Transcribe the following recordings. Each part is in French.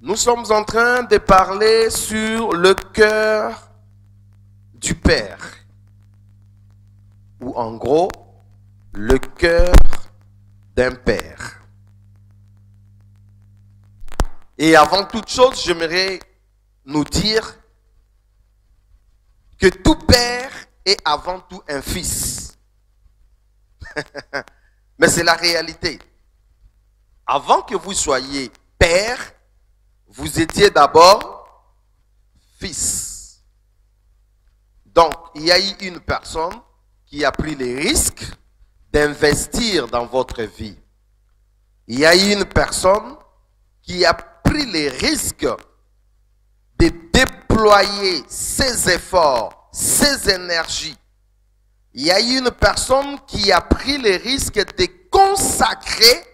Nous sommes en train de parler sur le cœur du Père, ou en gros, le cœur d'un Père. Et avant toute chose, j'aimerais nous dire que tout Père est avant tout un Fils. Mais c'est la réalité. Avant que vous soyez Père, vous étiez d'abord Fils. Donc, il y a eu une personne qui a pris les risques d'investir dans votre vie. Il y a eu une personne qui a pris les risques de déployer ses efforts, ses énergies. Il y a eu une personne qui a pris les risques de consacrer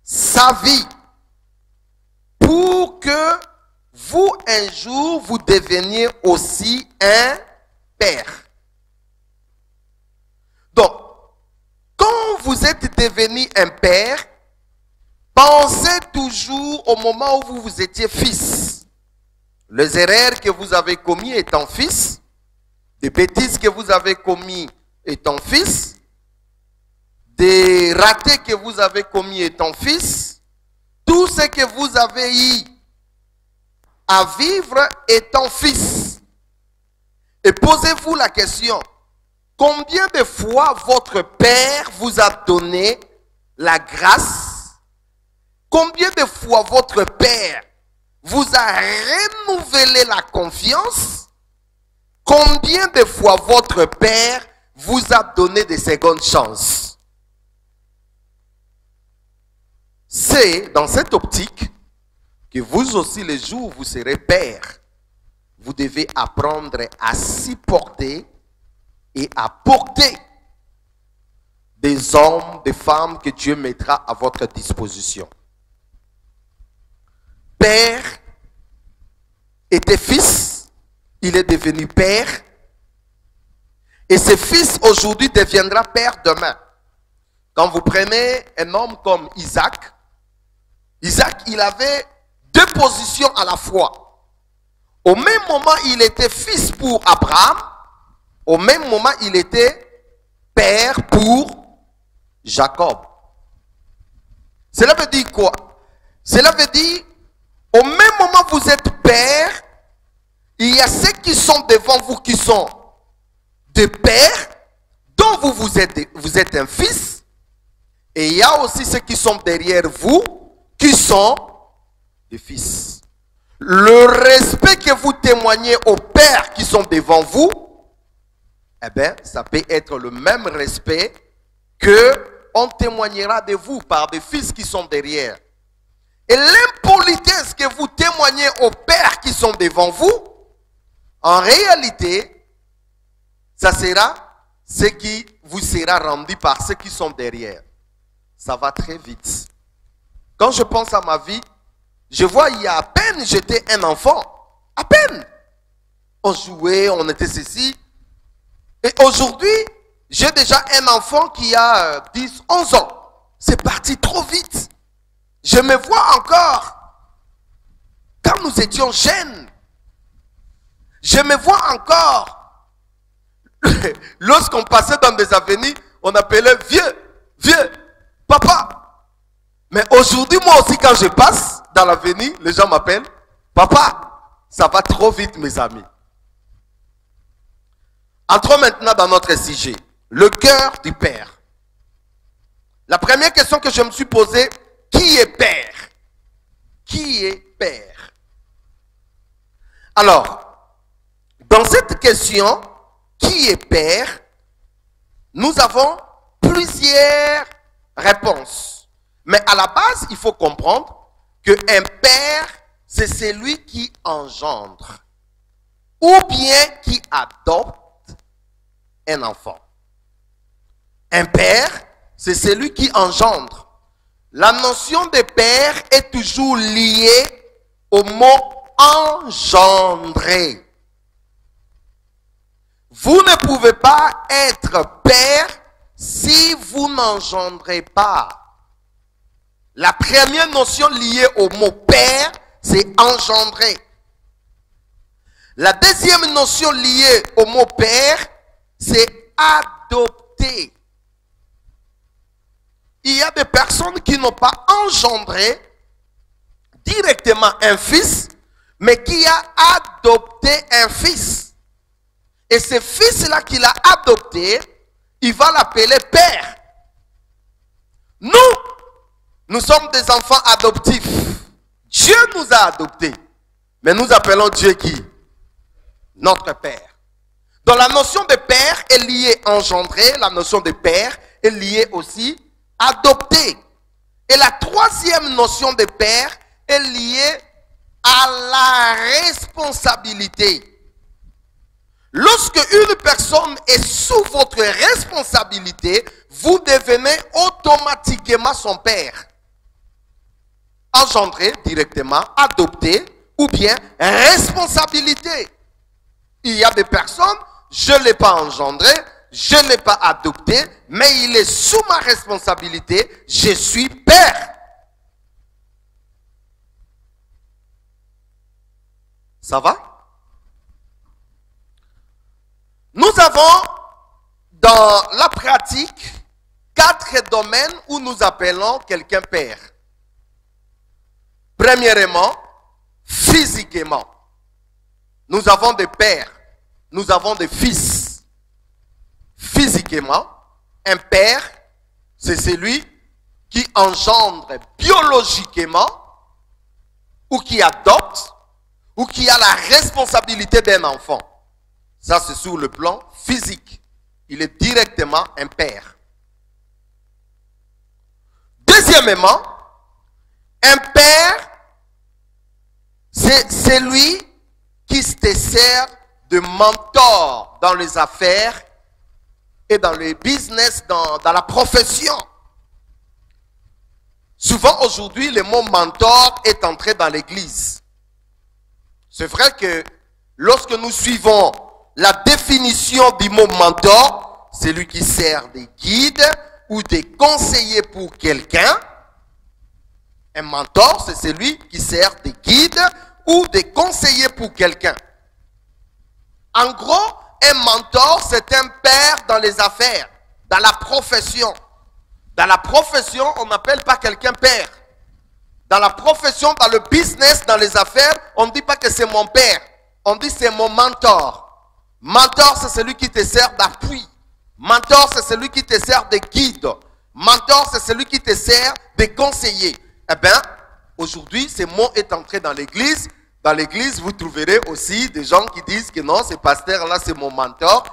sa vie pour que vous, un jour, vous deveniez aussi un Père. Donc, quand vous êtes devenu un Père, pensez toujours au moment où vous étiez fils. Les erreurs que vous avez commises étant fils, des bêtises que vous avez commises étant fils, des ratés que vous avez commis étant fils, tout ce que vous avez eu à vivre étant fils. Et posez-vous la question, combien de fois votre Père vous a donné la grâce? Combien de fois votre Père vous a renouvelé la confiance? Combien de fois votre Père vous a donné des secondes chances? C'est dans cette optique que vous aussi, les jours où vous serez Père, vous devez apprendre à supporter et à porter des hommes, des femmes que Dieu mettra à votre disposition. Père était fils, il est devenu père, et ce fils aujourd'hui deviendra père demain. Quand vous prenez un homme comme Isaac, Isaac, il avait deux positions à la fois. Au même moment, il était fils pour Abraham, au même moment, il était père pour Jacob. Cela veut dire quoi? Cela veut dire, au même moment où vous êtes père, il y a ceux qui sont devant vous qui sont des pères, dont vous êtes un fils, et il y a aussi ceux qui sont derrière vous, qui sont des fils. Le respect que vous témoignez aux pères qui sont devant vous, eh bien, ça peut être le même respect que on témoignera de vous par des fils qui sont derrière. Et l'impolitesse que vous témoignez aux pères qui sont devant vous, en réalité, ça sera ce qui vous sera rendu par ceux qui sont derrière. Ça va très vite. Quand je pense à ma vie, je vois il y a à peine j'étais un enfant. À peine. On jouait, on était ceci. Et aujourd'hui, j'ai déjà un enfant qui a 10, 11 ans. C'est parti trop vite. Je me vois encore quand nous étions jeunes. Je me vois encore lorsqu'on passait dans des avenues, on appelait vieux, papa. Mais aujourd'hui, moi aussi, quand je passe dans l'avenue, les gens m'appellent papa. Ça va trop vite, mes amis. Entrons maintenant dans notre sujet, le cœur du Père. La première question que je me suis posée, qui est Père? Qui est Père? Alors, dans cette question, qui est Père? Nous avons plusieurs réponses. Mais à la base, il faut comprendre qu'un père, c'est celui qui engendre ou bien qui adopte un enfant. Un père, c'est celui qui engendre. La notion de père est toujours liée au mot engendrer. Vous ne pouvez pas être père si vous n'engendrez pas. La première notion liée au mot père, c'est engendrer. La deuxième notion liée au mot père, c'est adopter. Il y a des personnes qui n'ont pas engendré directement un fils, mais qui a adopté un fils. Et ce fils-là qu'il a adopté, il va l'appeler père. Nous sommes des enfants adoptifs. Dieu nous a adoptés. Mais nous appelons Dieu qui? Notre Père. Donc la notion de père est liée à engendrer, la notion de père est liée aussi à adopter. Et la troisième notion de père est liée à la responsabilité. Lorsque une personne est sous votre responsabilité, vous devenez automatiquement son père. Engendré directement, adopté ou bien responsabilité. Il y a des personnes, je ne l'ai pas engendré, je ne l'ai pas adopté, mais il est sous ma responsabilité, je suis père. Ça va? Nous avons dans la pratique 4 domaines où nous appelons quelqu'un père. Premièrement, physiquement. Nous avons des pères, nous avons des fils. Physiquement, un père, c'est celui qui engendre biologiquement ou qui adopte ou qui a la responsabilité d'un enfant. Ça, c'est sur le plan physique. Il est directement un père. Deuxièmement, un père, c'est celui qui te sert de mentor dans les affaires et dans le business, dans la profession. Souvent aujourd'hui, le mot mentor est entré dans l'église. C'est vrai que lorsque nous suivons la définition du mot mentor, c'est lui qui sert des guides ou des conseillers pour quelqu'un. Un mentor, c'est celui qui sert des guides ou des conseillers pour quelqu'un. En gros, un mentor, c'est un père dans les affaires, dans la profession. Dans la profession, on n'appelle pas quelqu'un père. Dans la profession, dans le business, dans les affaires, on ne dit pas que c'est mon père. On dit c'est mon mentor. Mentor, c'est celui qui te sert d'appui. Mentor, c'est celui qui te sert de guide. Mentor, c'est celui qui te sert de conseiller. Eh bien, aujourd'hui, ce mot est entré dans l'église. Dans l'église, vous trouverez aussi des gens qui disent que non, ce pasteur-là, c'est mon mentor.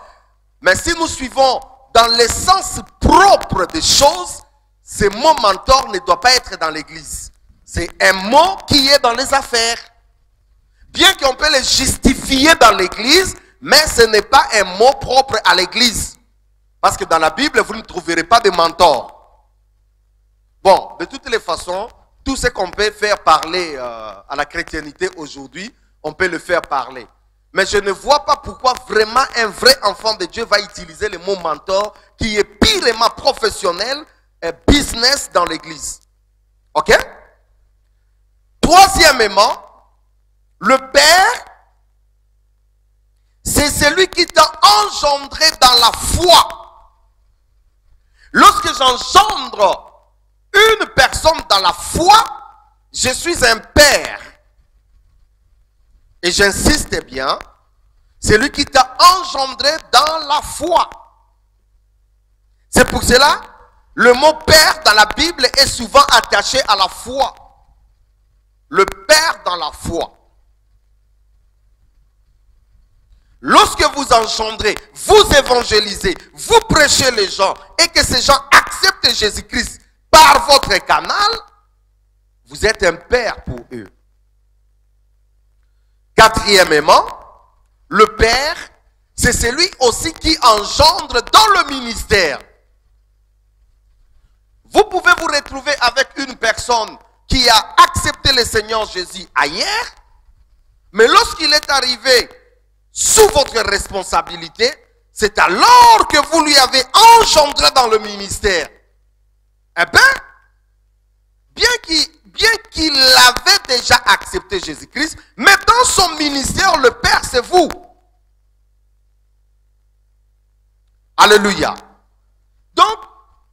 Mais si nous suivons dans l'essence propre des choses, ce mot mentor ne doit pas être dans l'église. C'est un mot qui est dans les affaires. Bien qu'on peut le justifier dans l'église, mais ce n'est pas un mot propre à l'église. Parce que dans la Bible, vous ne trouverez pas de mentor. Bon, de toutes les façons, tout ce qu'on peut faire parler à la chrétienté aujourd'hui, on peut le faire parler. Mais je ne vois pas pourquoi vraiment un vrai enfant de Dieu va utiliser le mot mentor qui est purement professionnel et business dans l'église. Ok? Troisièmement, le père, c'est celui qui t'a engendré dans la foi. Lorsque j'engendre une personne dans la foi, je suis un père. Et j'insiste bien, c'est lui qui t'a engendré dans la foi. C'est pour cela, le mot père dans la Bible est souvent attaché à la foi. Le père dans la foi. Lorsque vous engendrez, vous évangélisez, vous prêchez les gens et que ces gens acceptent Jésus-Christ par votre canal, vous êtes un père pour eux. Quatrièmement, le père, c'est celui aussi qui engendre dans le ministère. Vous pouvez vous retrouver avec une personne qui a accepté le Seigneur Jésus ailleurs, mais lorsqu'il est arrivé sous votre responsabilité, c'est alors que vous lui avez engendré dans le ministère. Eh bien, bien qu'il l'avait déjà accepté Jésus-Christ, mais dans son ministère, le Père, c'est vous. Alléluia. Donc,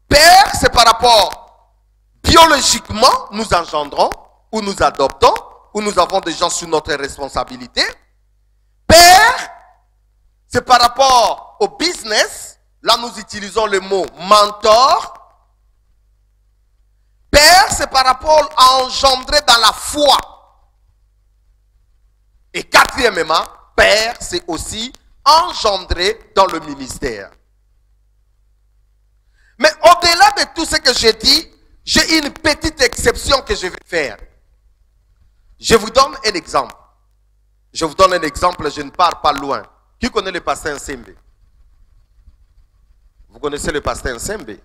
Père, c'est par rapport, biologiquement, nous engendrons, ou nous adoptons, ou nous avons des gens sous notre responsabilité. Père, c'est par rapport au business. Là, nous utilisons le mot mentor. Père, c'est par rapport à engendrer dans la foi. Et quatrièmement, Père, c'est aussi engendrer dans le ministère. Mais au-delà de tout ce que j'ai dit, j'ai une petite exception que je vais faire. Je vous donne un exemple. Je vous donne un exemple, je ne pars pas loin. Qui connaît le pasteur Nsembe? Vous connaissez le pasteur Nsembe?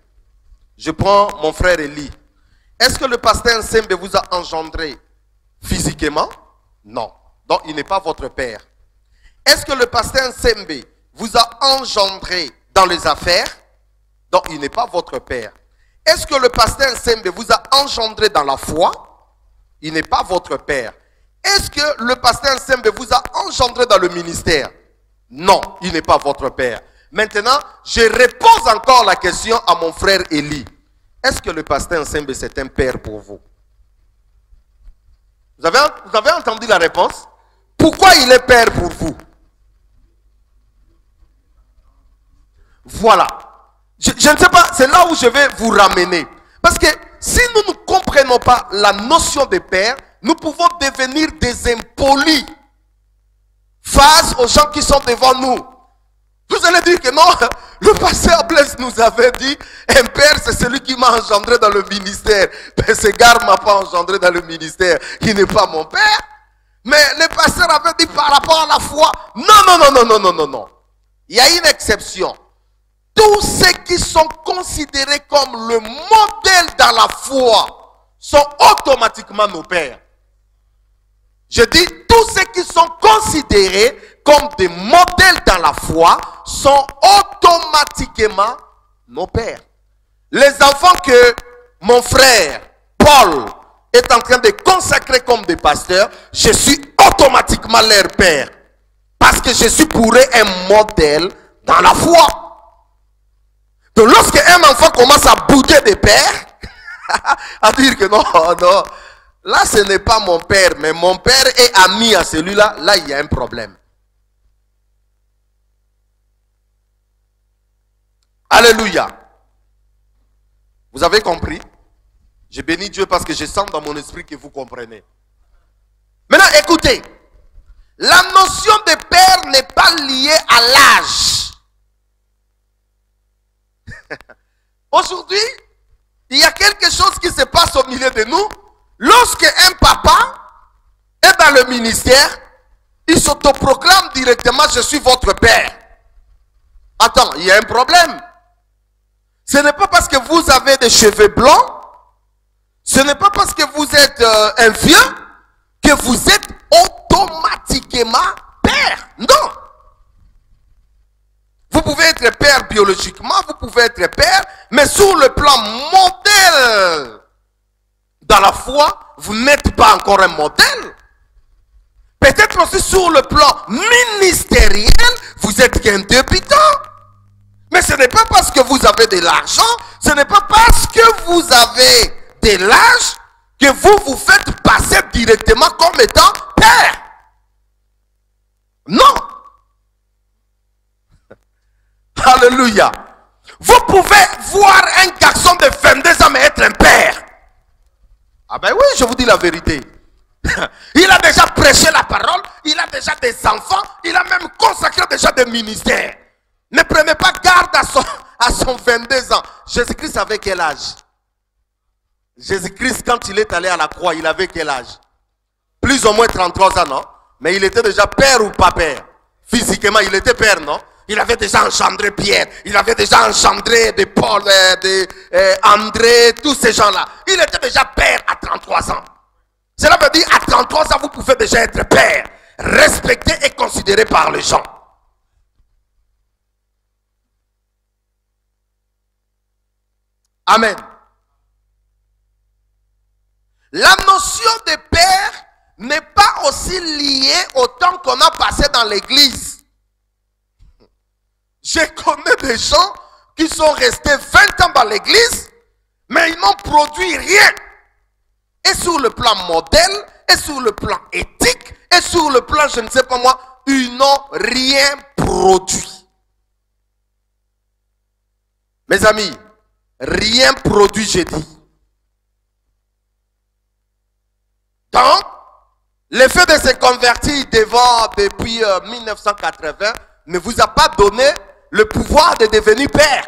Je prends mon frère Eli. Est-ce que le pasteur Nsembe vous a engendré physiquement? Non. Donc il n'est pas votre père. Est-ce que le pasteur Nsembe vous a engendré dans les affaires? Donc il n'est pas votre père. Est-ce que le pasteur Nsembe vous a engendré dans la foi? Il n'est pas votre père. Est-ce que le pasteur Nsembe vous a engendré dans le ministère? Non, il n'est pas votre père. Maintenant, je repose encore la question à mon frère Eli. Est-ce que le pasteur Nsembe c'est un père pour vous? Vous avez entendu la réponse? Pourquoi il est père pour vous? Voilà. Je ne sais pas, c'est là où je vais vous ramener. Parce que si nous ne comprenons pas la notion de père, nous pouvons devenir des impolis face aux gens qui sont devant nous. Vous allez dire que non, le pasteur Blaise nous avait dit, un père c'est celui qui m'a engendré dans le ministère. Mais ce gars ne m'a pas engendré dans le ministère, il n'est pas mon père. Mais le pasteur avait dit par rapport à la foi, non. Il y a une exception. Tous ceux qui sont considérés comme le modèle dans la foi sont automatiquement nos pères. Je dis, tous ceux qui sont considérés comme des modèles dans la foi sont automatiquement nos pères. Les enfants que mon frère Paul est en train de consacrer comme des pasteurs, je suis automatiquement leur père. Parce que je suis pour eux un modèle dans la foi. Donc lorsque un enfant commence à bouder des pères, à dire que non, là ce n'est pas mon père, mais mon père est ami à celui-là, là il y a un problème. Alléluia. Vous avez compris? Je bénis Dieu parce que je sens dans mon esprit que vous comprenez. Maintenant écoutez, la notion de père n'est pas liée à l'âge. Aujourd'hui, il y a quelque chose qui se passe au milieu de nous. Lorsque un papa est dans le ministère, il s'autoproclame directement, je suis votre père. Attends, il y a un problème. Ce n'est pas parce que vous avez des cheveux blancs, ce n'est pas parce que vous êtes un vieux, que vous êtes automatiquement père. Non. Vous pouvez être père biologiquement, vous pouvez être père, mais sur le plan modèle, dans la foi, vous n'êtes pas encore un modèle. Peut-être aussi sur le plan ministériel, vous êtes qu'un débutant. Mais ce n'est pas parce que vous avez de l'argent, ce n'est pas parce que vous avez de l'âge que vous vous faites passer directement comme étant père. Non. Alléluia. Vous pouvez voir un garçon de 22 ans mais être un père. Ah ben oui, je vous dis la vérité. Il a déjà prêché la parole, il a déjà des enfants, il a même consacré déjà des ministères. Ne prenez pas garde à son 22 ans. Jésus-Christ avait quel âge? Jésus-Christ, quand il est allé à la croix, il avait quel âge? Plus ou moins 33 ans, non? Mais il était déjà père ou pas père? Physiquement, il était père, non? Il avait déjà engendré Pierre, il avait déjà engendré de Paul, André, tous ces gens-là. Il était déjà père à 33 ans. Cela veut dire, à 33 ans, vous pouvez déjà être père, respecté et considéré par les gens. Amen. La notion de père n'est pas aussi lié au temps qu'on a passé dans l'église. Je connais des gens qui sont restés 20 ans dans l'église, mais ils n'ont produit rien. Et sur le plan modèle, et sur le plan éthique, et sur le plan, je ne sais pas moi, ils n'ont rien produit. Mes amis, rien produit, j'ai dit. Donc, le fait de se convertir depuis 1980 ne vous a pas donné le pouvoir de devenir père.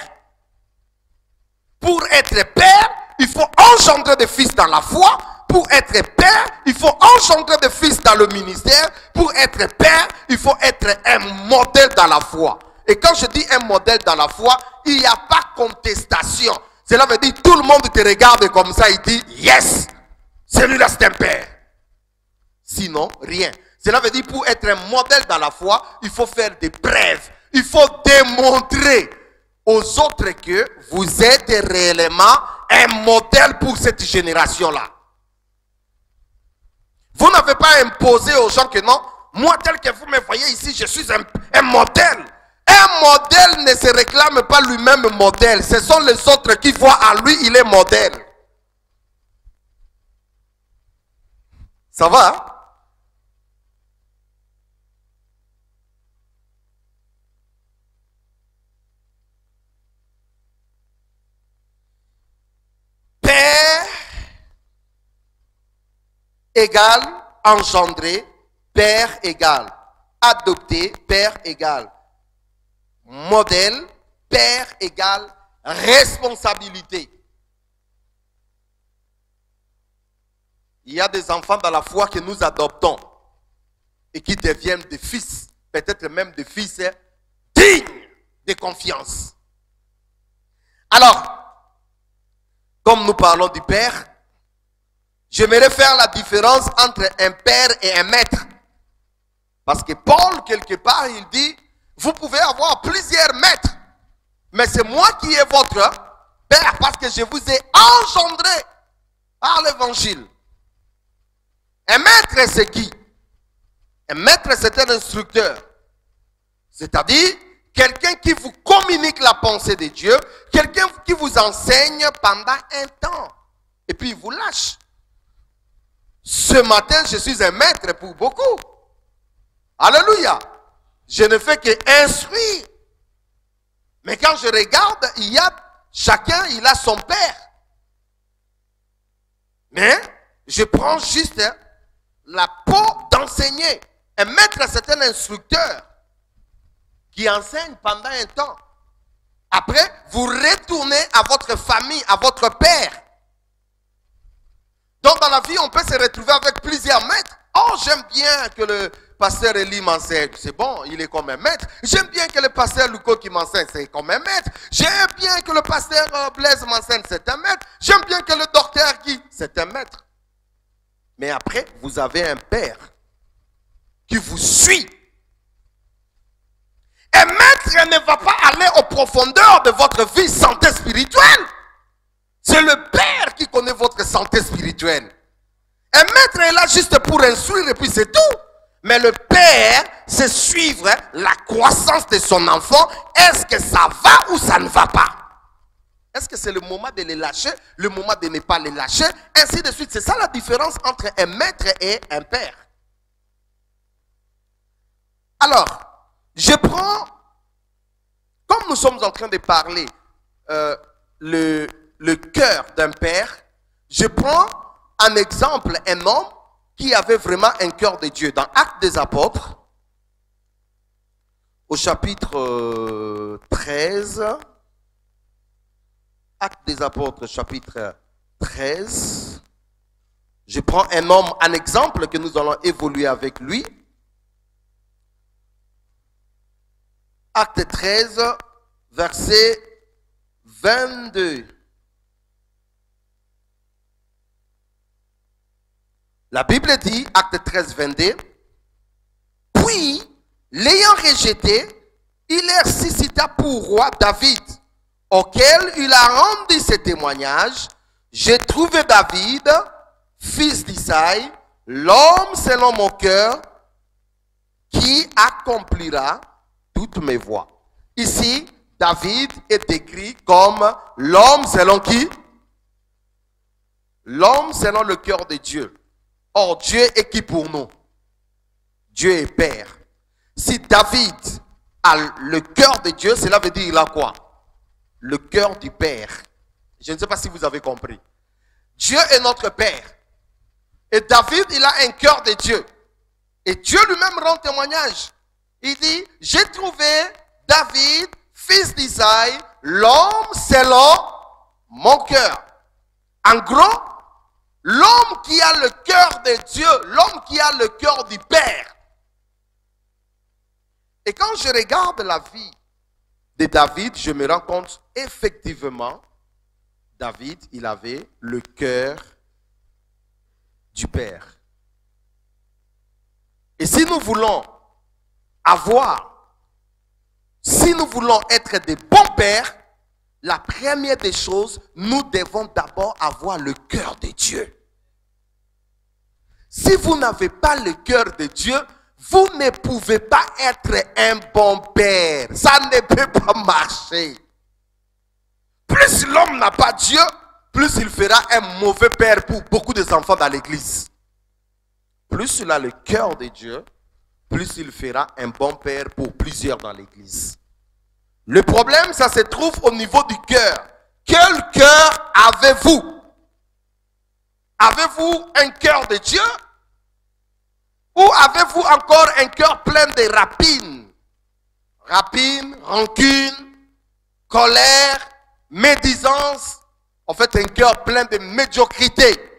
Pour être père, il faut engendrer des fils dans la foi. Pour être père, il faut engendrer des fils dans le ministère. Pour être père, il faut être un modèle dans la foi. Et quand je dis un modèle dans la foi, il n'y a pas contestation. Cela veut dire tout le monde te regarde comme ça, il dit yes, celui-là c'est un père. Sinon, rien. Cela veut dire pour être un modèle dans la foi, il faut faire des preuves. Il faut démontrer aux autres que vous êtes réellement un modèle pour cette génération-là. Vous n'avez pas imposé aux gens que non, moi tel que vous me voyez ici, je suis un modèle. Un modèle ne se réclame pas lui-même modèle. Ce sont les autres qui voient en lui, il est modèle. Ça va, hein? Père égale engendré, père égale adopté, père égale modèle, père égale responsabilité. Il y a des enfants dans la foi que nous adoptons et qui deviennent des fils, peut-être même des fils dignes de confiance. Alors, comme nous parlons du père, j'aimerais faire la différence entre un père et un maître. Parce que Paul, quelque part, il dit, vous pouvez avoir plusieurs maîtres, mais c'est moi qui est votre père parce que je vous ai engendré par l'évangile. Un maître, c'est qui? Un maître, c'est un instructeur. C'est-à-dire, quelqu'un qui vous communique la pensée de Dieu, quelqu'un qui vous enseigne pendant un temps, et puis il vous lâche. Ce matin, je suis un maître pour beaucoup. Alléluia. Je ne fais qu'instruire. Mais quand je regarde, chacun, il a son père. Mais je prends juste la peau d'enseigner. Un maître, c'est un instructeur qui enseigne pendant un temps. Après, vous retournez à votre famille, à votre père. Donc, dans la vie, on peut se retrouver avec plusieurs maîtres. Oh, j'aime bien que le pasteur Elie m'enseigne. C'est bon, il est comme un maître. J'aime bien que le pasteur Luco qui m'enseigne, c'est comme un maître. J'aime bien que le pasteur Blaise m'enseigne, c'est un maître. J'aime bien que le docteur Guy, c'est un maître. Mais après, vous avez un père qui vous suit. Un maître ne va pas aller aux profondeurs de votre vie santé spirituelle. C'est le père qui connaît votre santé spirituelle. Un maître est là juste pour instruire et puis c'est tout. Mais le père, c'est suivre la croissance de son enfant. Est-ce que ça va ou ça ne va pas? Est-ce que c'est le moment de les lâcher, le moment de ne pas les lâcher, ainsi de suite. C'est ça la différence entre un maître et un père. Alors, je prends, comme nous sommes en train de parler, le cœur d'un père, je prends un exemple, un homme qui avait vraiment un cœur de Dieu. Dans Actes des Apôtres, au chapitre 13, Actes des Apôtres, chapitre 13, je prends un homme, un exemple que nous allons évoluer avec lui. Acte 13, verset 22. La Bible dit, Acte 13, 22, puis, l'ayant rejeté, il les ressuscita pour roi David, auquel il a rendu ce témoignage. J'ai trouvé David, fils d'Isaïe, l'homme selon mon cœur qui accomplira toutes mes voies. Ici, David est décrit comme l'homme selon qui? L'homme selon le cœur de Dieu. Or, Dieu est qui pour nous? Dieu est Père. Si David a le cœur de Dieu, cela veut dire il a quoi? Le cœur du Père. Je ne sais pas si vous avez compris. Dieu est notre Père. Et David, il a un cœur de Dieu. Et Dieu lui-même rend témoignage. Il dit, j'ai trouvé David, fils d'Isaïe, l'homme selon mon cœur. En gros, l'homme qui a le cœur de Dieu, l'homme qui a le cœur du Père. Et quand je regarde la vie de David, je me rends compte, effectivement, David, il avait le cœur du Père. Et si nous voulons si nous voulons être des bons pères, la première des choses, nous devons d'abord avoir le cœur de Dieu. Si vous n'avez pas le cœur de Dieu, vous ne pouvez pas être un bon père. Ça ne peut pas marcher. Plus l'homme n'a pas Dieu, plus il fera un mauvais père pour beaucoup des enfants dans l'église. Plus il a le cœur de Dieu, plus il fera un bon père pour plusieurs dans l'église. Le problème, ça se trouve au niveau du cœur. Quel cœur avez-vous? Avez-vous un cœur de Dieu? Ou avez-vous encore un cœur plein de rapines? Rapines, rancune, colère, médisance. En fait, un cœur plein de médiocrité.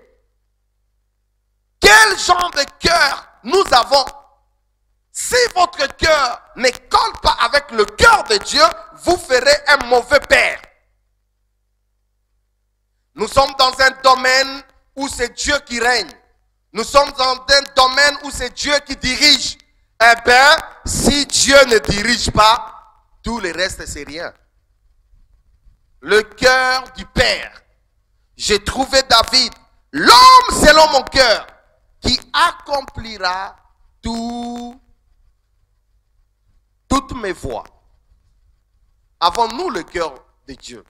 Quel genre de cœur nous avons? Si votre cœur ne colle pas avec le cœur de Dieu, vous ferez un mauvais père. Nous sommes dans un domaine où c'est Dieu qui règne. Nous sommes dans un domaine où c'est Dieu qui dirige. Eh bien, si Dieu ne dirige pas, tout le reste c'est rien. Le cœur du Père. J'ai trouvé David, l'homme selon mon cœur, qui accomplira toutes mes voies. Avons-nous le cœur de Dieu?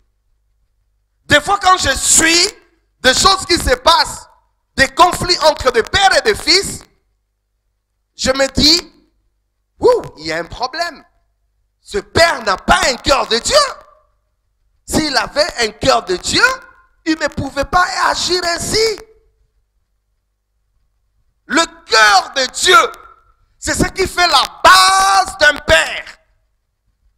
Des fois quand je suis des choses qui se passent, des conflits entre des pères et des fils, je me dis, il y a un problème. Ce père n'a pas un cœur de Dieu. S'il avait un cœur de Dieu, il ne pouvait pas agir ainsi. Le cœur de Dieu, c'est ce qui fait la base d'un père.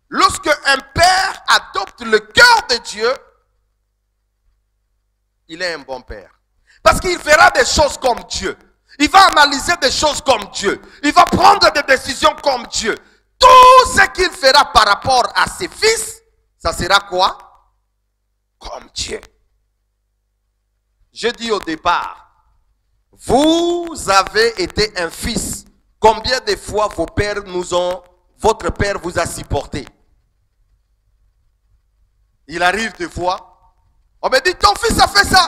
Lorsque un père adopte le cœur de Dieu, il est un bon père. Parce qu'il fera des choses comme Dieu. Il va analyser des choses comme Dieu. Il va prendre des décisions comme Dieu. Tout ce qu'il fera par rapport à ses fils, ça sera quoi? Comme Dieu. Je dis au départ, vous avez été un fils. Combien de fois votre père vous a supporté? Il arrive des fois, on me dit, ton fils a fait ça.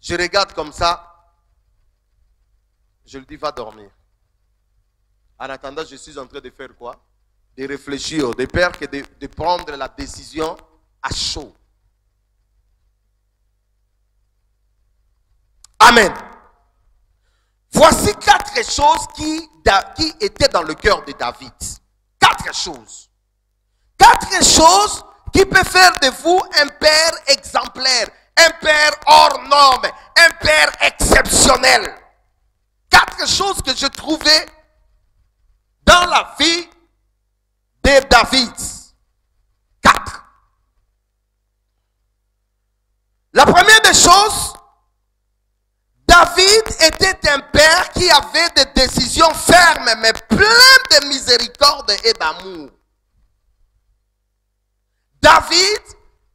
Je regarde comme ça, je lui dis, va dormir. En attendant, je suis en train de faire quoi? De réfléchir, de peur que de prendre la décision à chaud. Amen. Voici 4 choses qui étaient dans le cœur de David. 4 choses. 4 choses qui peuvent faire de vous un père exemplaire, un père hors norme, un père exceptionnel. 4 choses que je trouvais dans la vie de David. 4. La première des choses, David était un père qui avait des décisions fermes, mais pleines de miséricorde et d'amour. David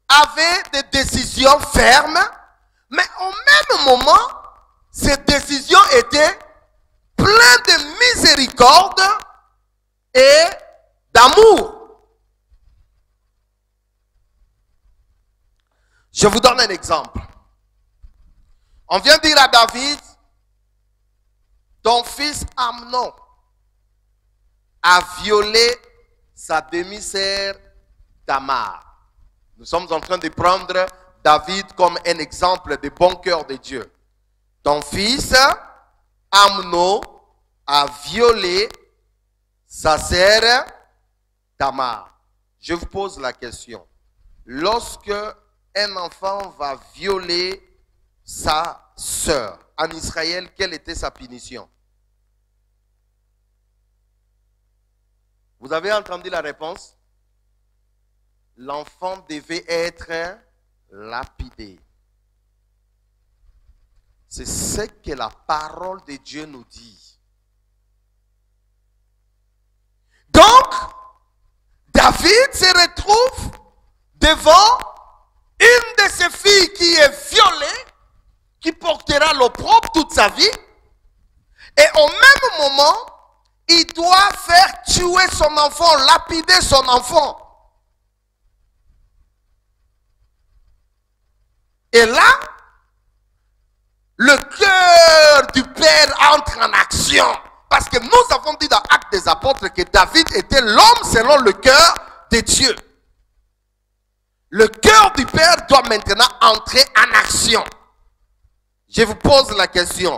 avait des décisions fermes, mais au même moment, ces décisions étaient pleines de miséricorde et d'amour. Je vous donne un exemple. On vient dire à David, ton fils Amnon a violé sa demi-sœur Tamar. Nous sommes en train de prendre David comme un exemple de bon cœur de Dieu. Ton fils Amnon a violé sa sœur Tamar. Je vous pose la question. Lorsque un enfant va violer sa sœur, en Israël, quelle était sa punition? Vous avez entendu la réponse? L'enfant devait être lapidé. C'est ce que la parole de Dieu nous dit. Donc, David se retrouve devant une de ses filles qui est violée, qui portera l'opprobre toute sa vie. Et au même moment, il doit faire tuer son enfant, lapider son enfant. Et là, le cœur du Père entre en action. Parce que nous avons dit dans Actes des Apôtres que David était l'homme selon le cœur de Dieu. Le cœur du Père doit maintenant entrer en action. Je vous pose la question.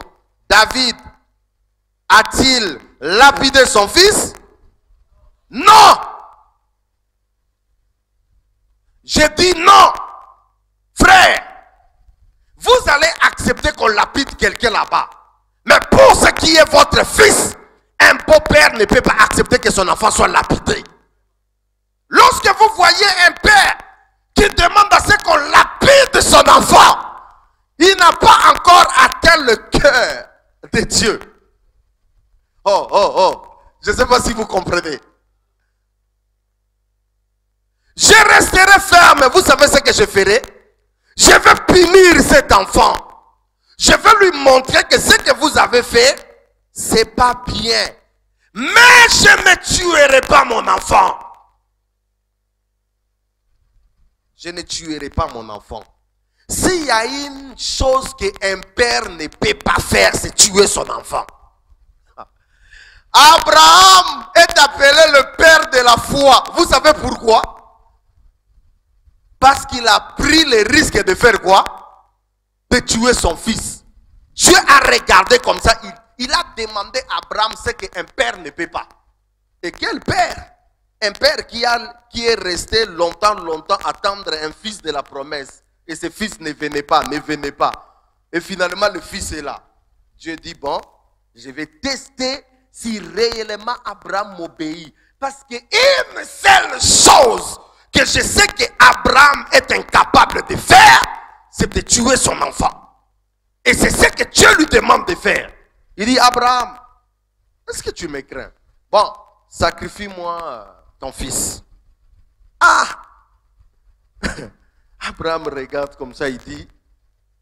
David a-t-il lapidé son fils? Non! Je dis non. Frère, vous allez accepter qu'on lapide quelqu'un là-bas. Mais pour ce qui est votre fils, un beau-père ne peut pas accepter que son enfant soit lapidé. Lorsque vous voyez un père qui demande à ce qu'on lapide son enfant, il n'a pas encore atteint le cœur de Dieu. Je ne sais pas si vous comprenez. Je resterai ferme. Vous savez ce que je ferai? Je vais punir cet enfant. Je vais lui montrer que ce que vous avez fait, c'est pas bien. Mais je ne tuerai pas mon enfant. Je ne tuerai pas mon enfant. S'il y a une chose qu'un père ne peut pas faire, c'est tuer son enfant. Abraham est appelé le père de la foi. Vous savez pourquoi? Parce qu'il a pris le risque de faire quoi? De tuer son fils. Dieu a regardé comme ça. Il a demandé à Abraham ce qu'un père ne peut pas. Et quel père? Un père qui est resté longtemps attendre un fils de la promesse. Et ce fils ne venait pas. Et finalement le fils est là. Dieu dit, bon, je vais tester si réellement Abraham m'obéit. Parce qu'une seule chose que je sais qu'Abraham est incapable de faire, c'est de tuer son enfant. Et c'est ce que Dieu lui demande de faire. Il dit, Abraham, est-ce que tu me crains? Bon, sacrifie-moi ton fils. Ah! Abraham regarde comme ça, il dit,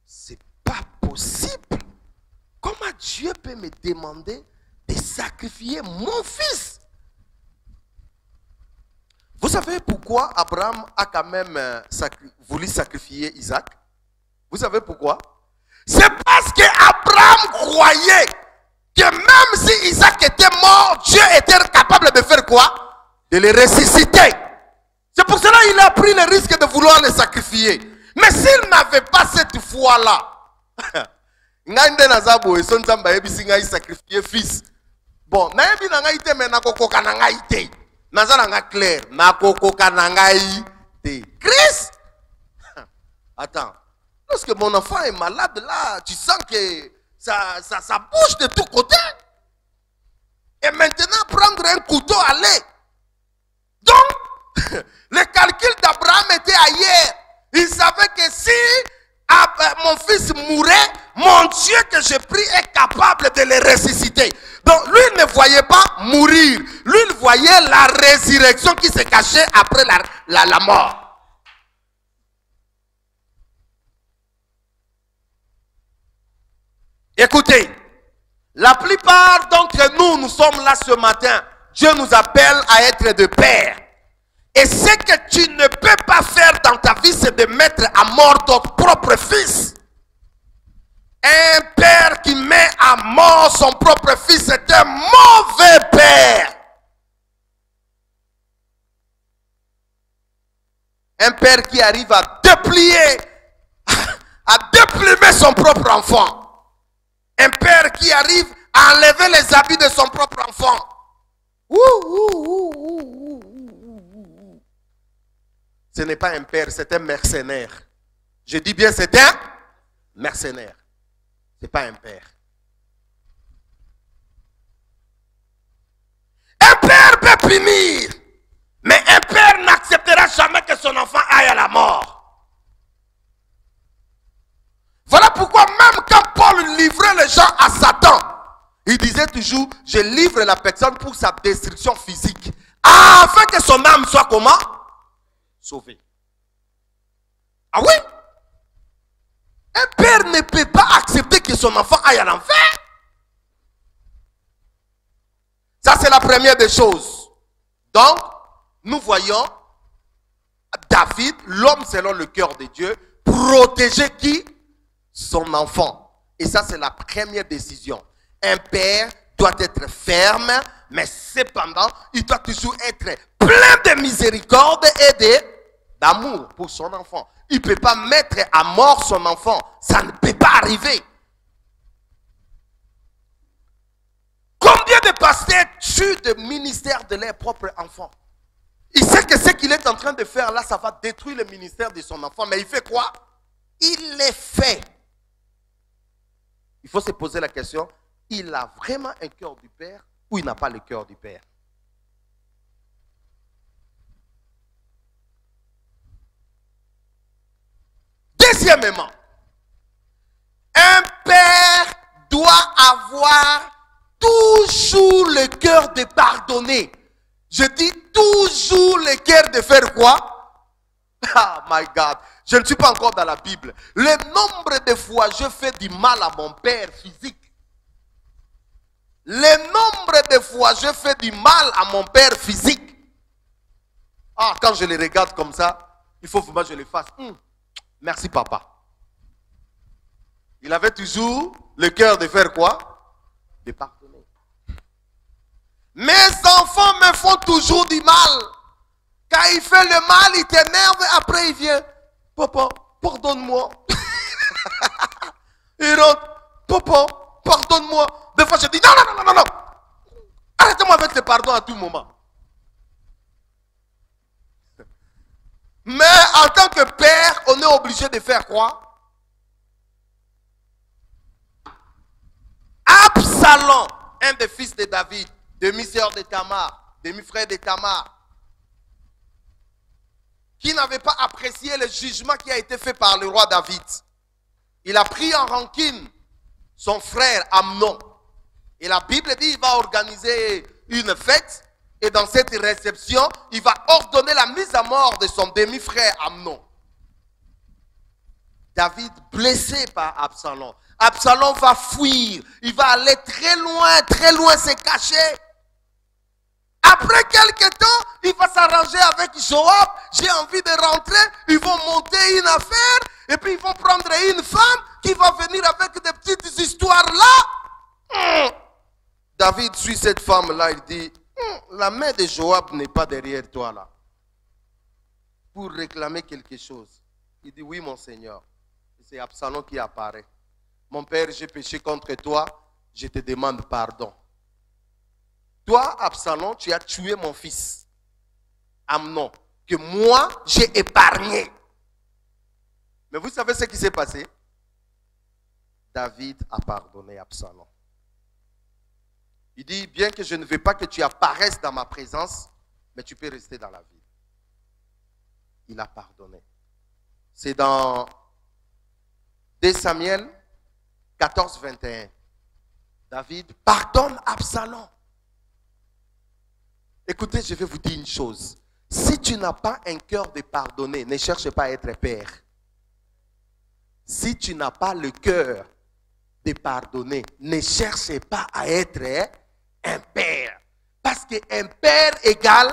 c'est pas possible. Comment Dieu peut me demander de sacrifier mon fils? Vous savez pourquoi Abraham a quand même voulu sacrifier Isaac? Vous savez pourquoi? C'est parce qu'Abraham croyait que même si Isaac était mort, Dieu était capable de faire quoi? De le ressusciter. C'est pour cela qu'il a pris le risque de vouloir le sacrifier. Mais s'il n'avait pas cette foi-là, il sacrifier fils. Bon, Christ. Attends. Lorsque mon enfant est malade, là, tu sens que ça bouge de tous côtés. Et maintenant, prendre un couteau, aller. Donc, le calcul d'Abraham était ailleurs. Il savait que si mon fils mourait, mon Dieu que j'ai pris est capable de le ressusciter. Donc, lui il ne voyait pas mourir. Lui, il voyait la résurrection qui se cachait après la mort. Écoutez, la plupart d'entre nous, nous sommes là ce matin. Dieu nous appelle à être de père. Et ce que tu ne peux pas faire dans ta vie, c'est de mettre à mort ton propre fils. Un père qui met à mort mort son propre fils, c'est un mauvais père. Un père qui arrive à déplier, à déplumer son propre enfant. Un père qui arrive à enlever les habits de son propre enfant. Ce n'est pas un père, c'est un mercenaire. Je dis bien c'est un mercenaire. Ce n'est pas un père. Un père peut punir, mais un père n'acceptera jamais que son enfant aille à la mort. Voilà pourquoi même quand Paul livrait les gens à Satan, il disait toujours, je livre la personne pour sa destruction physique, afin que son âme soit comment? Sauvée. Ah oui? Un père ne peut pas accepter que son enfant aille à l'enfer. Ça, c'est la première des choses. Donc, nous voyons David, l'homme selon le cœur de Dieu, protéger qui? Son enfant. Et ça, c'est la première décision. Un père doit être ferme, mais cependant, il doit toujours être plein de miséricorde et d'amour pour son enfant. Il ne peut pas mettre à mort son enfant. Ça ne peut pas arriver. Combien de pasteurs tuent des ministères de leurs propres enfants? Il sait que ce qu'il est en train de faire là, ça va détruire le ministère de son enfant. Mais il fait quoi? Il les fait. Il faut se poser la question, il a vraiment un cœur du Père ou il n'a pas le cœur du Père? Deuxièmement, un père doit avoir toujours le cœur de pardonner. Je dis toujours le cœur de faire quoi? Ah my God, je ne suis pas encore dans la Bible. Le nombre de fois je fais du mal à mon père physique. Le nombre de fois je fais du mal à mon père physique. Ah, quand je les regarde comme ça, il faut vraiment que je les fasse. Merci papa. Il avait toujours le cœur de faire quoi? De pardonner. Mes enfants me font toujours du mal. Quand il fait le mal, il t'énerve, après il vient. Papa, pardonne-moi. Il rentre. Papa, pardonne-moi. Des fois je dis non. Arrêtez-moi avec le pardon à tout moment. Mais en tant que père, on est obligé de faire quoi? Absalom, un des fils de David, demi-sœur de Tamar, demi-frère de Tamar, qui n'avait pas apprécié le jugement qui a été fait par le roi David. Il a pris en rancune son frère Amnon. Et la Bible dit qu'il va organiser une fête. Et dans cette réception, il va ordonner la mise à mort de son demi-frère Amnon. David, blessé par Absalom. Absalom va fuir. Il va aller très loin se cacher. Après quelques temps, il va s'arranger avec Joab. J'ai envie de rentrer. Ils vont monter une affaire. Et puis ils vont prendre une femme qui va venir avec des petites histoires là. David suit cette femme-là. Il dit, la main de Joab n'est pas derrière toi là. Pour réclamer quelque chose. Il dit, oui mon Seigneur. C'est Absalom qui apparaît. Mon père, j'ai péché contre toi. Je te demande pardon. Toi, Absalom, tu as tué mon fils, Amnon, que moi, j'ai épargné. Mais vous savez ce qui s'est passé? David a pardonné Absalom. Il dit, bien que je ne veux pas que tu apparaisses dans ma présence, mais tu peux rester dans la ville. Il a pardonné. C'est dans 2 Samuel 14, 21. David pardonne Absalom. Écoutez, je vais vous dire une chose. Si tu n'as pas un cœur de pardonner, ne cherche pas à être père. Si tu n'as pas le cœur de pardonner, ne cherche pas à être un père. Parce qu'un père égale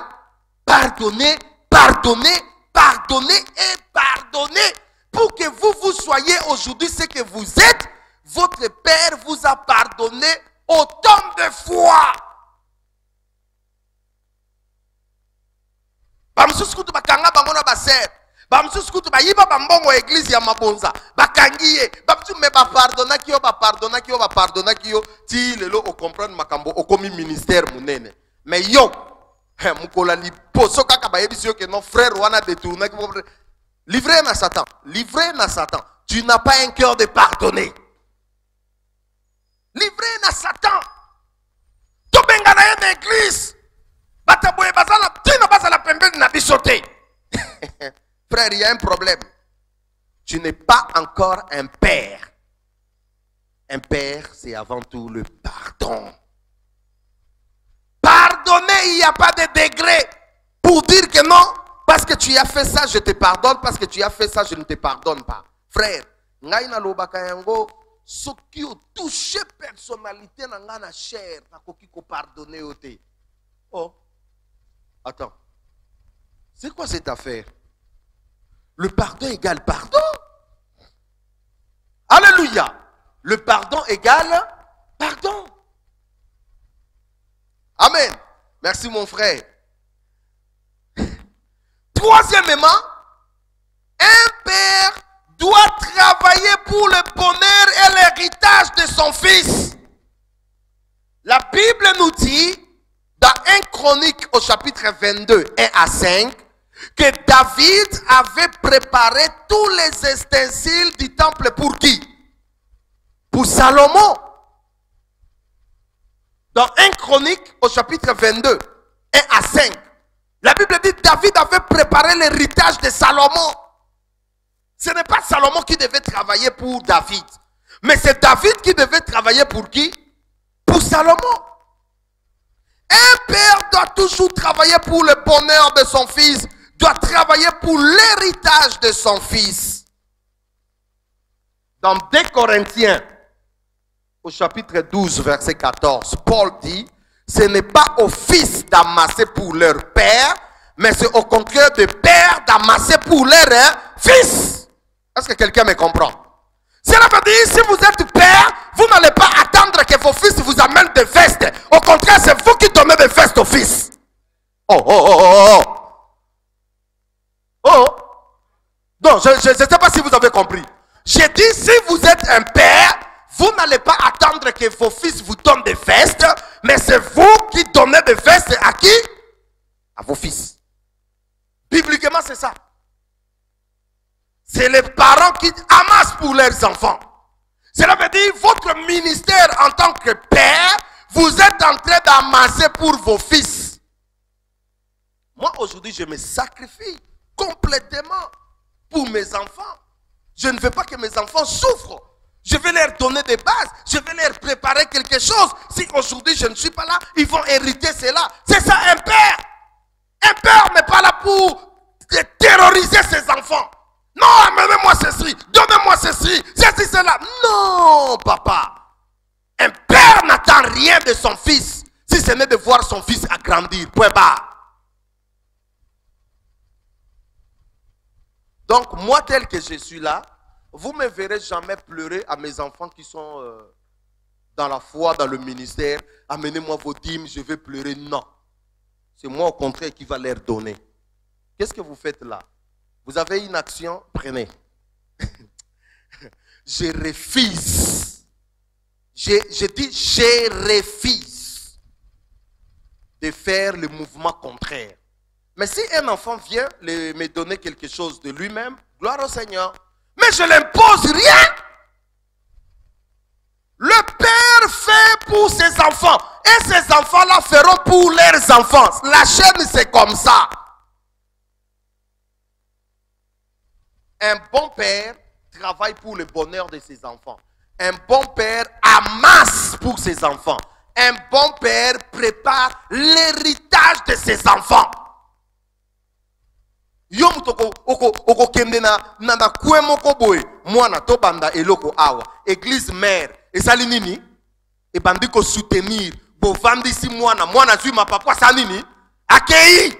pardonner, pardonner, pardonner et pardonner. Pour que vous soyez aujourd'hui ce que vous êtes, votre père vous a pardonné autant de fois. Bamsusu kutu bakanga bango na baser. Bamsusu kutu bayiba bambongo église ya mabonza. Bakangiye. Bamsu me ba pardonnaki yo, ba pardonnaki yo, ba pardonnaki yo. Ti lelo o comprendre makambo o komi ministère munene. Mais yo, mukola li poso kaka ba yebisi yo ke non frère wana détourné ki livré na Satan. Livré na Satan. Tu n'as pas un cœur de pardonner. Livré na Satan. To bengana ye na église. Bataboye bazala tina bazala pembeni na bisote. Frère, il y a un problème. Tu n'es pas encore un père. Un père, c'est avant tout le pardon. Pardonner, il n'y a pas de degré pour dire que non, parce que tu as fait ça, je te pardonne, parce que tu as fait ça, je ne te pardonne pas. Frère, ngaina lobaka yango, ce qui a touché personnalité na ngana chair, na koki ko pardonner ote. Oh, attends, c'est quoi cette affaire? Le pardon égale pardon. Alléluia. Le pardon égale pardon. Amen. Merci mon frère. Troisièmement, un père doit travailler pour le bonheur et l'héritage de son fils. La Bible nous dit, dans 1 Chronique au chapitre 22, 1 à 5, que David avait préparé tous les ustensiles du temple pour qui? Pour Salomon. Dans 1 Chronique au chapitre 22, 1 à 5, la Bible dit que David avait préparé l'héritage de Salomon. Ce n'est pas Salomon qui devait travailler pour David, mais c'est David qui devait travailler pour qui? Pour Salomon. Un père doit toujours travailler pour le bonheur de son fils, doit travailler pour l'héritage de son fils. Dans 2 Corinthiens, au chapitre 12, verset 14, Paul dit, ce n'est pas aux fils d'amasser pour leur père, mais c'est au contraire des pères d'amasser pour leur fils. Est-ce que quelqu'un me comprend? Cela veut dire, si vous êtes père, vous n'allez pas attendre que vos fils vous amènent des vestes. Au contraire, c'est vous qui donnez des vestes aux fils. Oh, oh, oh, oh, oh. Oh, non, je ne sais pas si vous avez compris. J'ai dit, si vous êtes un père, vous n'allez pas attendre que vos fils vous donnent des vestes, mais c'est vous qui donnez des vestes à qui? À vos fils. Bibliquement, c'est ça. C'est les parents qui amassent pour leurs enfants. Cela veut dire, votre ministère en tant que père, vous êtes en train d'amasser pour vos fils. Moi, aujourd'hui, je me sacrifie complètement pour mes enfants. Je ne veux pas que mes enfants souffrent. Je vais leur donner des bases. Je vais leur préparer quelque chose. Si aujourd'hui je ne suis pas là, ils vont hériter cela. C'est ça un père. Un père n'est pas là pour terroriser ses enfants. Non, amenez-moi ceci, donnez-moi ceci, ceci, cela. Non, papa. Un père n'attend rien de son fils, si ce n'est de voir son fils agrandir. Point barre. Donc, moi tel que je suis là, vous ne me verrez jamais pleurer à mes enfants qui sont dans la foi, dans le ministère. Amenez-moi vos dîmes, je vais pleurer. Non. C'est moi au contraire qui va leur donner. Qu'est-ce que vous faites là? Vous avez une action, prenez. Je refuse. Je dis, je refuse de faire le mouvement contraire. Mais si un enfant vient me donner quelque chose de lui-même, gloire au Seigneur. Mais je n'impose rien. Le père fait pour ses enfants. Et ces enfants-là feront pour leurs enfants. La chaîne, c'est comme ça. Un bon père travaille pour le bonheur de ses enfants. Un bon père amasse pour ses enfants. Un bon père prépare l'héritage de ses enfants. Yo mutoko oko kende na kwe moko boy mwana to banda eloko awa église mère et sali nini e bandi ko soutenir bo vandisi mwana zui mapapa sa nini akei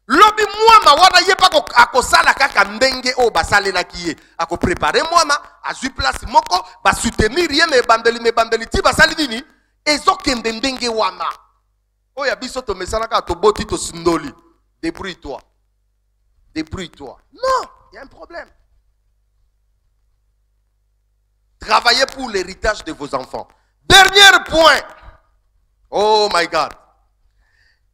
lobi mwana wana yepa ko akosala kaka ndenge o basalela kiye ako préparer mwana azui place moko ba soutenir ye me bandeli ti basali nini ezokendendenge wana. Oh ya biso to mesana ka to boti to sindoli. Débrouille-toi. Débrouille-toi. Non, il y a un problème. Travaillez pour l'héritage de vos enfants. Dernier point. Oh my God.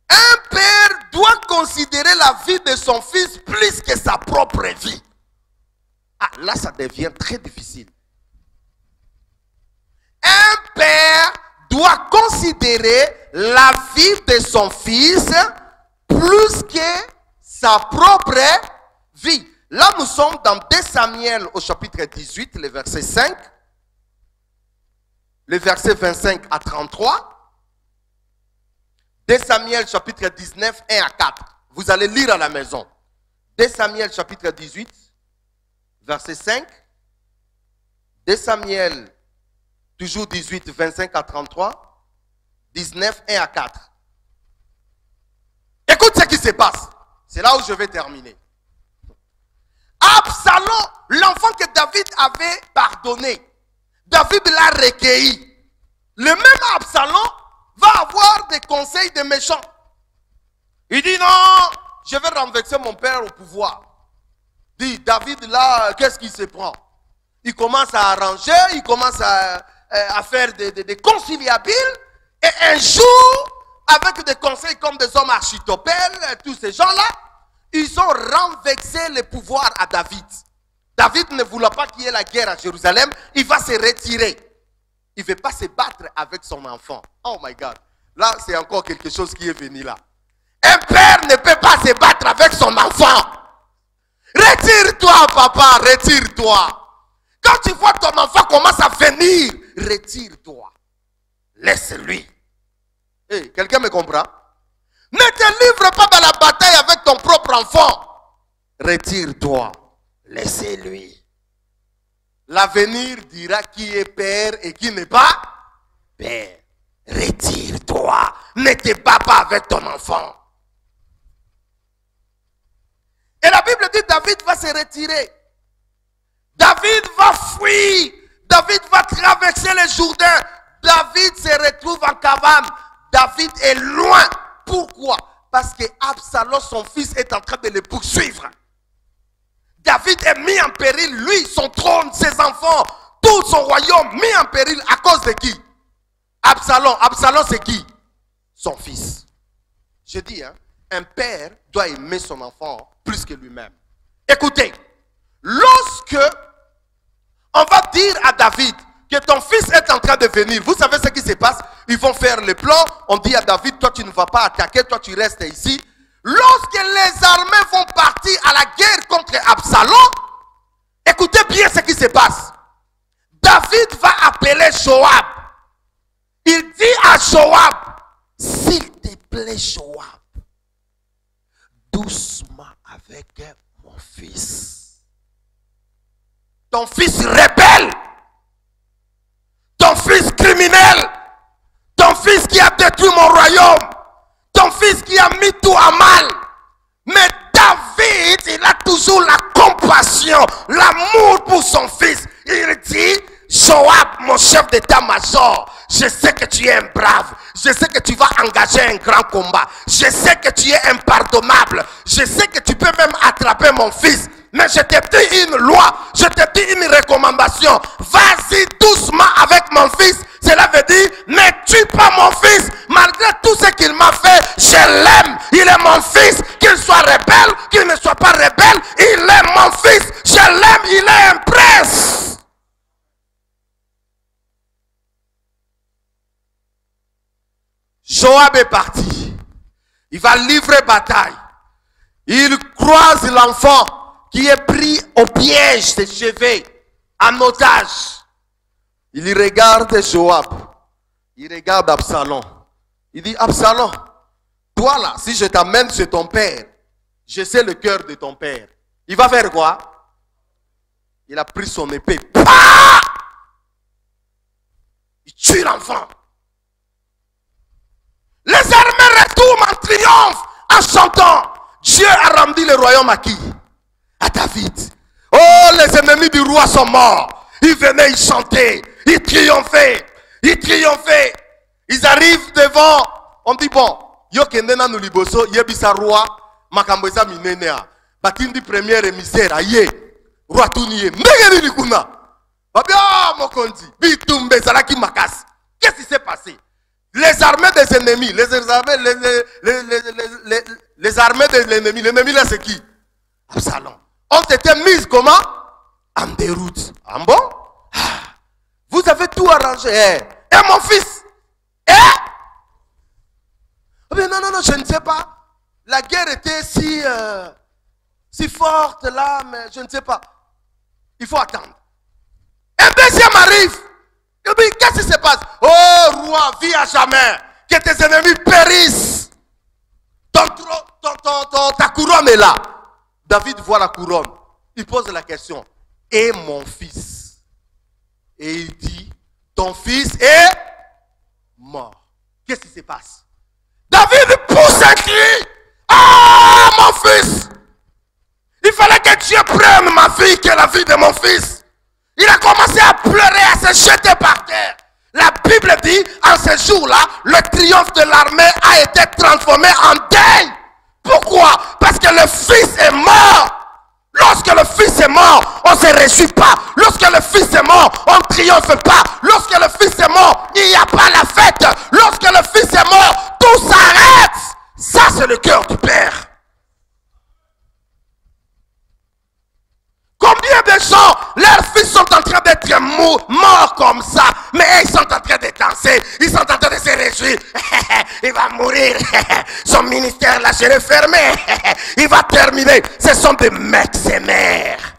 Un père doit considérer la vie de son fils plus que sa propre vie. Ah, là, ça devient très difficile. Un père doit considérer la vie de son fils plus que sa propre vie. Là, nous sommes dans 2 Samuel au chapitre 18, le verset 5, le verset 25 à 33. 2 Samuel chapitre 19, 1 à 4. Vous allez lire à la maison. 2 Samuel chapitre 18, verset 5. 2 Samuel, toujours 18, 25 à 33. 19, 1 à 4. Écoute ce qui se passe. C'est là où je vais terminer. Absalom, l'enfant que David avait pardonné, David l'a recueilli. Le même Absalom va avoir des conseils de méchants. Il dit non, je vais renverser mon père au pouvoir. Dit David là, qu'est-ce qu'il se prend? Il commence à arranger, il commence à faire des conciliabiles. Et un jour, avec des conseils comme des hommes Achitopel, tous ces gens-là, ils ont renversé le pouvoir à David. David ne voulait pas qu'il y ait la guerre à Jérusalem, il va se retirer. Il ne veut pas se battre avec son enfant. Oh my God. Là, c'est encore quelque chose qui est venu là. Un père ne peut pas se battre avec son enfant. Retire-toi, papa, retire-toi. Quand tu vois ton enfant commence à venir, retire-toi. Laisse-lui. Hey, quelqu'un me comprend? Ne te livre pas dans la bataille avec ton propre enfant. Retire-toi. Laissez-lui. L'avenir dira qui est père et qui n'est pas père. Retire-toi. Ne te bats pas avec ton enfant. Et la Bible dit David va se retirer. David va fuir. David va traverser le Jourdain. David se retrouve en cabane. David est loin. Pourquoi? Parce que Absalom, son fils, est en train de le poursuivre. David est mis en péril, lui, son trône, ses enfants, tout son royaume mis en péril à cause de qui? Absalom. Absalom, c'est qui? Son fils. Je dis, hein, un père doit aimer son enfant plus que lui-même. Écoutez, lorsque on va dire à David que ton fils est en train de venir, vous savez ce qui se passe? Ils vont faire le plan, on dit à David, toi tu ne vas pas attaquer, toi tu restes ici. Lorsque les armées vont partir à la guerre contre Absalom, écoutez bien ce qui se passe. David va appeler Joab. Il dit à Joab, s'il te plaît Joab, doucement avec mon fils. Ton fils rebelle, ton fils criminel, ton fils qui a détruit mon royaume, ton fils qui a mis tout à mal. Mais David, il a toujours la compassion, l'amour pour son fils. Il dit, Joab, mon chef d'état-major, je sais que tu es un brave. Je sais que tu vas engager un grand combat. Je sais que tu es impardonnable. Je sais que tu peux même attraper mon fils. Mais je te dis une loi, je te dis une recommandation. Vas-y doucement avec mon fils. Cela veut dire, ne tue pas mon fils. Malgré tout ce qu'il m'a fait, je l'aime. Il est mon fils. Qu'il soit rebelle, qu'il ne soit pas rebelle, il est mon fils. Je l'aime, il est un prince. Joab est parti. Il va livrer bataille. Il croise l'enfant qui est pris au piège de chevet, en otage. Il regarde Joab. Il regarde Absalom. Il dit, Absalom, toi là, si je t'amène chez ton père, je sais le cœur de ton père. Il va faire quoi? Il a pris son épée. Pah! Il tue l'enfant. Les armées retournent en triomphe en chantant. Dieu a rendu le royaume à qui? À David. Oh, les ennemis du roi sont morts. Ils venaient, ils chantaient, ils triomphaient, ils triomphaient. Ils arrivent devant. On dit bon, yo kendena nous liboso, yebisa roi, makamboza minenea. Batindi premier émissaire, aye, roi Tounié, ndegeni likuna. Babia mokonzi, bitumbe zalaki makas. Qu'est-ce qui s'est passé? Les armées des ennemis, les armées de l'ennemi, l'ennemi là c'est qui? Absalom. Ont été mises comment? En déroute. Ah bon? Vous avez tout arrangé. Et mon fils? Mais non, je ne sais pas. La guerre était si forte là, mais je ne sais pas. Il faut attendre. Un deuxième arrive. Qu'est-ce qui se passe? Oh roi, vis à jamais. Que tes ennemis périssent. Ta couronne est là. David voit la couronne. Il pose la question. Et mon fils? Et il dit, ton fils est mort. Qu'est-ce qui se passe? David pousse un cri. Ah, mon fils! Il fallait que Dieu prenne ma vie, que la vie de mon fils. Il a commencé à pleurer, à se jeter par terre. La Bible dit, en ce jour-là, le triomphe de l'armée a été transformé en deuil. Pourquoi? Parce que le fils est mort. Lorsque le fils est mort, on ne se réjouit pas. Lorsque le fils est mort, on ne triomphe pas. Lorsque le fils est mort, il n'y a pas la fête. Lorsque le fils est mort, tout s'arrête. Ça, c'est le cœur du Père. Combien de gens, leurs fils sont en train d'être morts comme ça, mais ils sont en train de danser, ils sont en train de se réjouir. Il va mourir, son ministère là, je l'ai fermé, il va terminer. Ce sont des mecs et mères,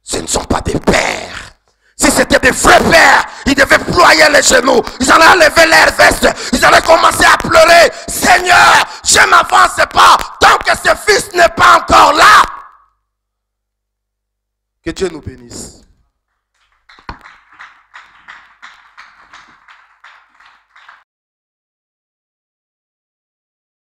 ce ne sont pas des pères. Si c'était des vrais pères, ils devaient ployer les genoux, ils allaient enlever leurs vestes, ils allaient commencer à pleurer. Seigneur, je ne m'avance pas tant que ce fils n'est pas encore là. Que Dieu nous bénisse.